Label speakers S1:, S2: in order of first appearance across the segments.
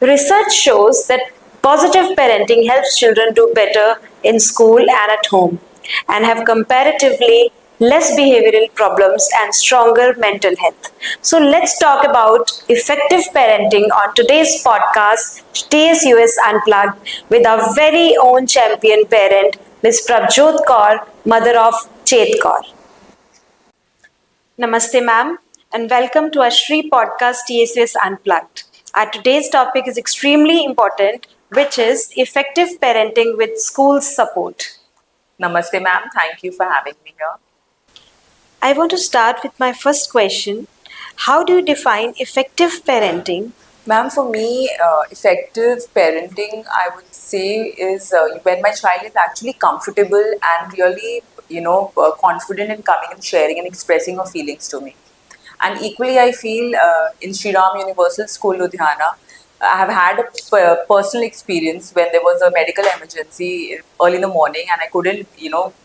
S1: Research shows that positive parenting helps children do better in school and at home and have comparatively less behavioral problems and stronger mental health. So let's talk about effective parenting on today's podcast, TSUS Unplugged, with our very own champion parent, Ms. Prabhjoet Kaur, mother of Chet Kaur. Namaste, ma'am, and welcome to our Shri podcast TSUS Unplugged. Our today's topic is extremely important, which is effective parenting with school support.
S2: Namaste, ma'am. Thank you for having me here.
S1: I want to start with my first question. How do you define effective parenting?
S2: Ma'am, for me, effective parenting, I would say, is when my child is actually comfortable and really, confident in coming and sharing and expressing her feelings to me. And equally, I feel in Sri Ram Universal School, Ludhiana, I have had a personal experience when there was a medical emergency early in the morning and I couldn't,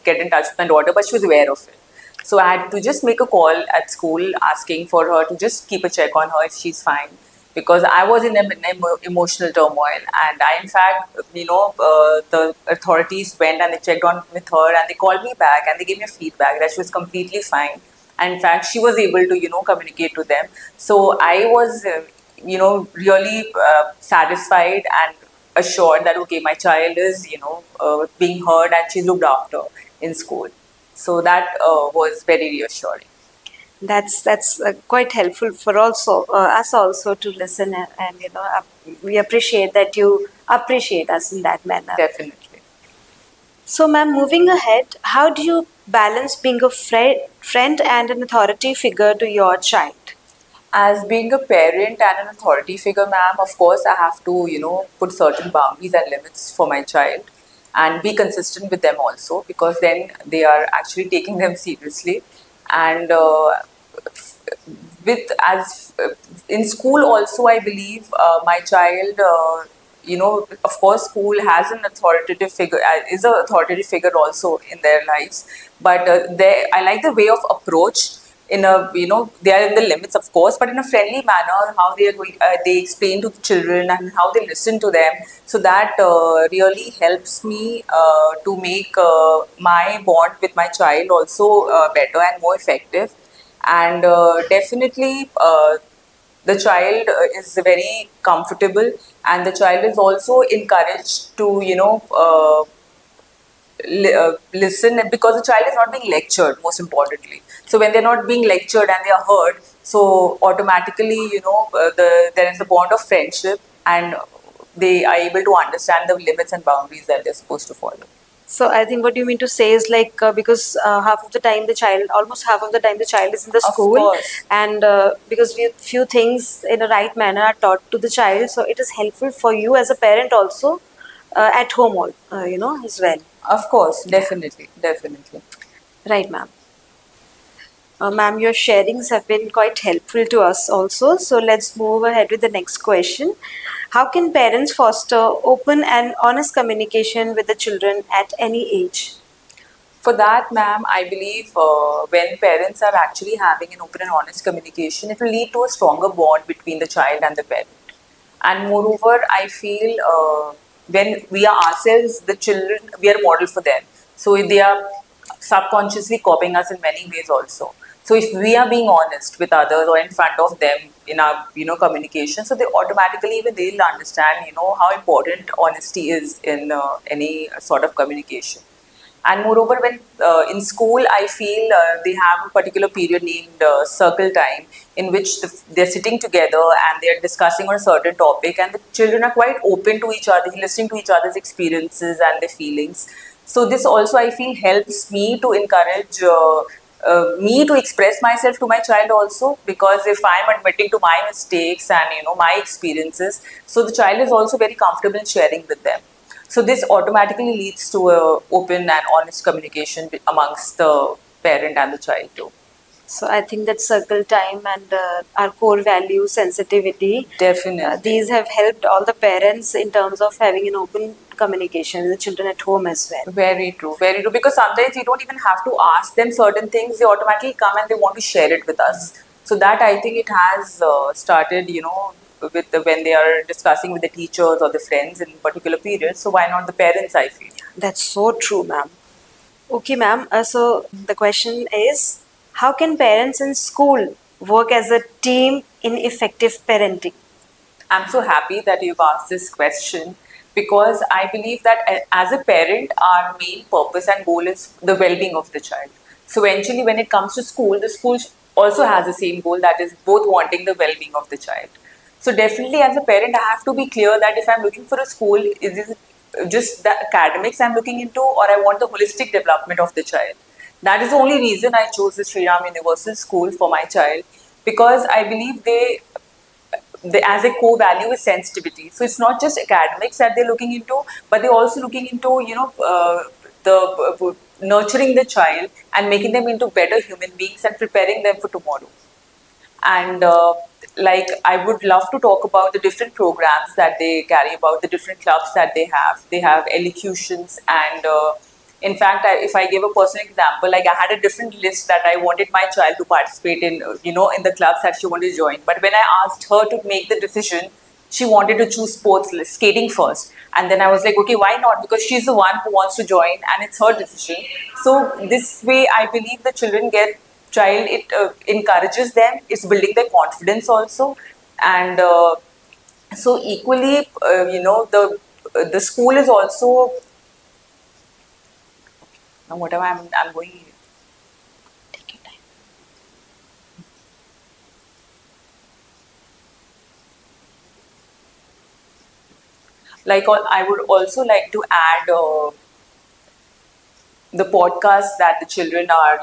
S2: get in touch with my daughter, but she was aware of it. So I had to just make a call at school asking for her to just keep a check on her if she's fine. Because I was in an emotional turmoil, and I, in fact, the authorities went and they checked on with her, and they called me back and they gave me a feedback that she was completely fine. And in fact, she was able to, communicate to them. So I was, really satisfied and assured that okay, my child is, being heard and she's looked after in school. So that was very reassuring.
S1: That's quite helpful for also us also to listen and we appreciate that you appreciate us in that manner.
S2: Definitely.
S1: So, ma'am, moving ahead, how do you balance being a friend and an authority figure to your child?
S2: As being a parent and an authority figure, ma'am, of course, I have to, put certain boundaries and limits for my child and be consistent with them also because then they are actually taking them seriously. And with as in school also, I believe my child, of course, school has an authoritative figure, is an authoritative figure also in their lives. But I like the way of approach in a, they are in the limits, of course, but in a friendly manner, how they are going, they explain to the children and how they listen to them. So that really helps me to make my bond with my child also better and more effective. And definitely, the child is very comfortable, and the child is also encouraged to, listen because the child is not being lectured most importantly. So when they're not being lectured and they are heard, so automatically there is a bond of friendship and they are able to understand the limits and boundaries that they're supposed to follow.
S1: So I think what you mean to say is like because almost half of the time the child is in the school, and because few things in a right manner are taught to the child, so it is helpful for you as a parent also at home, as well.
S2: Of course, definitely.
S1: Right, ma'am. Ma'am, your sharings have been quite helpful to us also. So let's move ahead with the next question. How can parents foster open and honest communication with the children at any age?
S2: For that, ma'am, I believe when parents are actually having an open and honest communication, it will lead to a stronger bond between the child and the parent. And moreover, I feel when we are ourselves, the children, we are a model for them. So they are subconsciously copying us in many ways also. So if we are being honest with others or in front of them in our, communication, so they automatically even they'll understand, how important honesty is in any sort of communication. And moreover, when in school, I feel they have a particular period named circle time in which they're sitting together and they're discussing on a certain topic, and the children are quite open to each other, listening to each other's experiences and their feelings. So this also, I feel, helps me to encourage me to express myself to my child also, because if I'm admitting to my mistakes and my experiences, so the child is also very comfortable in sharing with them. So this automatically leads to a open and honest communication amongst the parent and the child too.
S1: So I think that circle time and our core value, sensitivity,
S2: definitely,
S1: these have helped all the parents in terms of having an open communication with the children at home as well.
S2: Very true, very true. Because sometimes you don't even have to ask them certain things; they automatically come and they want to share it with us. So that I think it has started, when they are discussing with the teachers or the friends in particular periods. So why not the parents? I feel.
S1: That's so true, ma'am. Okay, ma'am. So the question is, how can parents in school work as a team in effective parenting?
S2: I'm so happy that you've asked this question because I believe that as a parent, our main purpose and goal is the well being of the child. So, eventually, when it comes to school, the school also has the same goal, that is, both wanting the well being of the child. So, definitely, as a parent, I have to be clear that if I'm looking for a school, is it just the academics I'm looking into, or I want the holistic development of the child? That is the only reason I chose the Sri Ram Universal School for my child, because I believe as a core value is sensitivity. So it's not just academics that they're looking into, but they're also looking into the nurturing the child and making them into better human beings and preparing them for tomorrow. And like I would love to talk about the different programs that they carry about, the different clubs that they have. They have elocutions and in fact, if I give a personal example, like I had a different list that I wanted my child to participate in, in the clubs that she wanted to join. But when I asked her to make the decision, she wanted to choose sports, skating first. And then I was like, okay, why not? Because she's the one who wants to join and it's her decision. So this way, I believe the children get child, it encourages them, it's building their confidence also. And so equally, the school is also, now whatever I'm going here.
S1: Take your time.
S2: Like I would also like to add the podcast that the children are,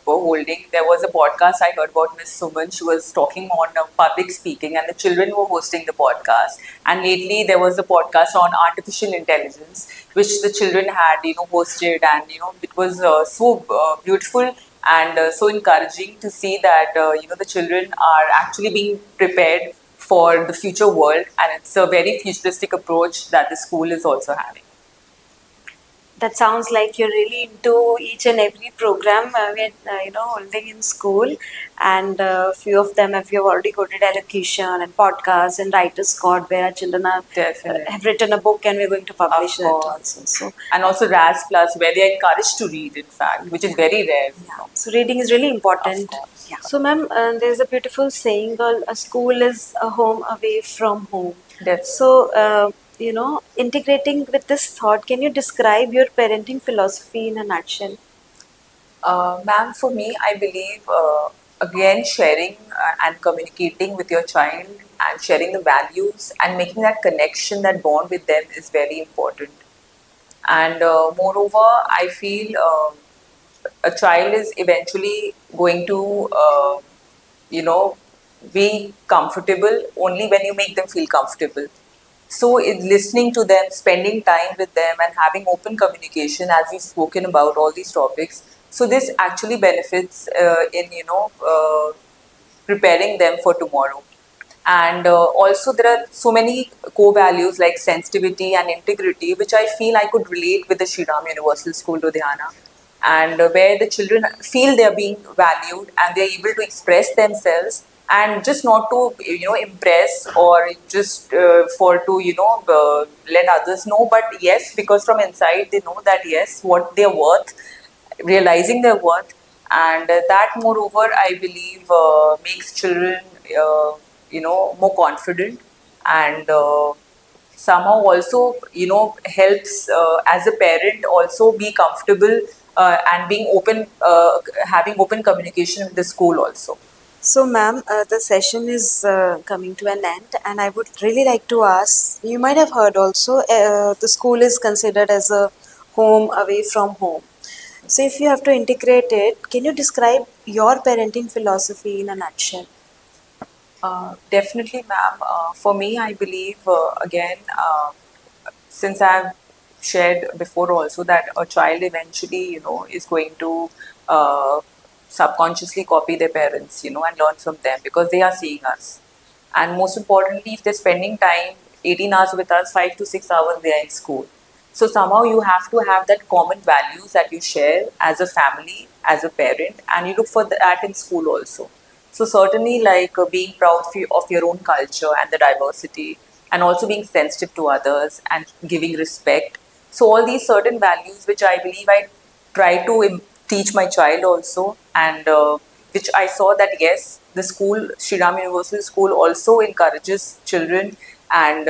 S2: holding. There was a podcast I heard about Miss Suman. She was talking on public speaking, and the children were hosting the podcast. And lately, there was a podcast on artificial intelligence, which the children had, hosted, and it was so beautiful and so encouraging to see that the children are actually being prepared for the future world, and it's a very futuristic approach that the school is also having.
S1: That sounds like you're really into each and every program we're holding in school, and a few of them have you already quoted elocution and podcasts and writers code where our children are
S2: Definitely.
S1: have written a book and we're going to publish
S2: Of
S1: it
S2: course.
S1: also. So
S2: And also RAS Plus, where they are encouraged to read, in fact, which is very rare.
S1: yeah, so reading is really important.
S2: Of course.
S1: Yeah. So ma'am, there's a beautiful saying called a school is a home away from home.
S2: Definitely.
S1: So integrating with this thought, can you describe your parenting philosophy in a nutshell?
S2: Ma'am, for me, I believe, again, sharing and communicating with your child and sharing the values and making that connection, that bond with them is very important. And moreover, I feel a child is eventually going to, be comfortable only when you make them feel comfortable. So, in listening to them, spending time with them, and having open communication, as we've spoken about all these topics, so this actually benefits in preparing them for tomorrow. And also, there are so many core values like sensitivity and integrity, which I feel I could relate with the Sri Ram Universal School, Ludhiana, and where the children feel they are being valued and they are able to express themselves, and just not to impress or just for to let others know, but yes, because from inside they know that yes, what they're worth, realizing their worth, and that moreover I believe makes children more confident, and somehow also helps as a parent also be comfortable and being open, having open communication with the school also.
S1: So, ma'am, the session is coming to an end, and I would really like to ask, you might have heard also, the school is considered as a home away from home. So, if you have to integrate it, can you describe your parenting philosophy in a nutshell?
S2: Definitely, ma'am. For me, I believe, again, since I've shared before also that a child eventually, is going to subconsciously copy their parents, and learn from them because they are seeing us. And most importantly, if they're spending time 18 hours with us, 5 to 6 hours they are in school. So somehow you have to have that common values that you share as a family, as a parent, and you look for that in school also. So certainly, like being proud of your own culture and the diversity, and also being sensitive to others and giving respect. So all these certain values, which I believe I try to teach my child also, and which I saw that yes, the school, Sri Ram Universal School, also encourages children and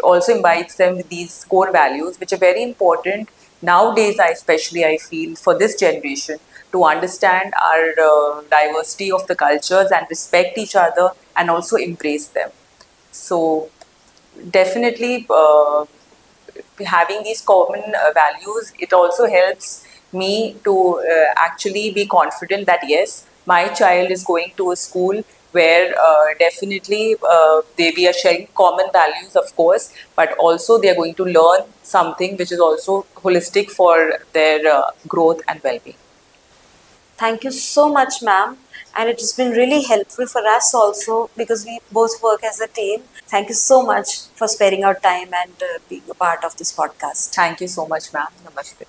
S2: also imbibes them with these core values, which are very important nowadays. I especially I feel for this generation to understand our diversity of the cultures and respect each other and also embrace them. So definitely having these common values, it also helps me to actually be confident that yes, my child is going to a school where definitely we are sharing common values, of course, but also they are going to learn something which is also holistic for their growth and well-being.
S1: Thank you so much, ma'am. And it has been really helpful for us also because we both work as a team. Thank you so much for sparing our time and being a part of this podcast.
S2: Thank you so much, ma'am. Namaste.